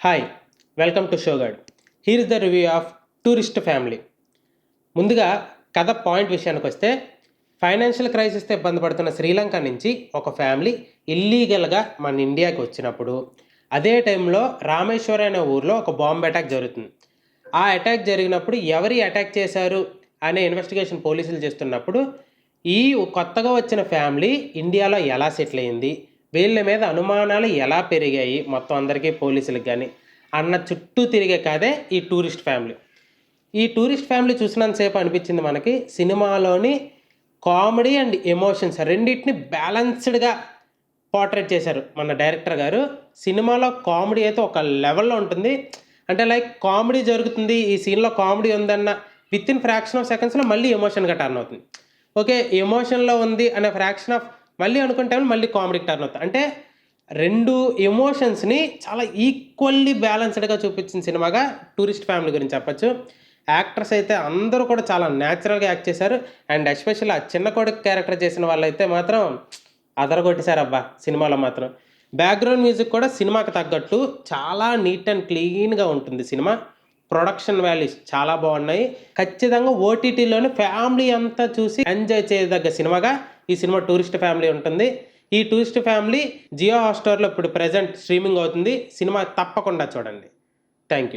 Hi, welcome to Showgod. Here is the review of Tourist Family. ముందుగా కథ point విషయానికి వస్తే, ఫైనాన్షియల్ క్రైసిస్తో ఇబ్బంది పడుతున్న శ్రీలంక నుంచి ఒక ఫ్యామిలీ ఇల్లీగల్గా మన ఇండియాకి వచ్చినప్పుడు, అదే టైంలో రామేశ్వరం అనే ఊర్లో ఒక బాంబ్ అటాక్ జరుగుతుంది. ఆ అటాక్ జరిగినప్పుడు ఎవరి అటాక్ చేశారు అనే ఇన్వెస్టిగేషన్ పోలీసులు చేస్తున్నప్పుడు, ఈ కొత్తగా వచ్చిన ఫ్యామిలీ ఇండియాలో ఎలా సెటిల్ అయింది, వీళ్ళ మీద అనుమానాలు ఎలా పెరిగాయి మొత్తం అందరికీ పోలీసులకు కానీ అన్న చుట్టూ తిరిగే కథే ఈ టూరిస్ట్ ఫ్యామిలీ. ఈ టూరిస్ట్ ఫ్యామిలీ చూసినంతసేపు అనిపించింది మనకి సినిమాలోని కామెడీ అండ్ ఎమోషన్స్ రెండింటిని బ్యాలెన్స్డ్గా పోర్ట్రేట్ చేశారు మన డైరెక్టర్ గారు. సినిమాలో కామెడీ అయితే ఒక లెవెల్లో ఉంటుంది. అంటే లైక్ కామెడీ జరుగుతుంది, ఈ సీన్లో కామెడీ ఉందన్న విత్ ఇన్ ఫ్రాక్షన్ ఆఫ్ సెకండ్స్లో మళ్ళీ ఎమోషన్గా టర్న్ అవుతుంది. ఓకే, ఎమోషన్లో ఉంది అనే ఫ్రాక్షన్ ఆఫ్ మళ్ళీ అనుకుంటే మళ్ళీ కామెడీకి టర్న్ అవుతుంది. అంటే రెండు ఎమోషన్స్ని చాలా ఈక్వల్లీ బ్యాలెన్స్డ్గా చూపించిన సినిమాగా టూరిస్ట్ ఫ్యామిలీ గురించి చెప్పచ్చు. యాక్టర్స్ అయితే అందరూ కూడా చాలా న్యాచురల్గా యాక్ట్ చేశారు. అండ్ ఎస్పెషల్లీ ఆ చిన్న కొడుకు క్యారెక్టర్ చేసిన వాళ్ళైతే మాత్రం అదరగొట్టేశారు అబ్బా సినిమాలో మాత్రం. బ్యాక్గ్రౌండ్ మ్యూజిక్ కూడా సినిమాకి తగ్గట్టు చాలా నీట్ అండ్ క్లీన్గా ఉంటుంది సినిమా. ప్రొడక్షన్ వాల్యూస్ చాలా బాగున్నాయి. ఖచ్చితంగా ఓటీటీలోని ఫ్యామిలీ అంతా చూసి ఎంజాయ్ చేయదగ్గ సినిమాగా ఈ సినిమా టూరిస్ట్ ఫ్యామిలీ ఉంటుంది. ఈ టూరిస్ట్ ఫ్యామిలీ జియో హాట్‌స్టార్‌లో ఇప్పుడు ప్రెజెంట్ స్ట్రీమింగ్ అవుతుంది. సినిమా తప్పకుండా చూడండి. Thank you.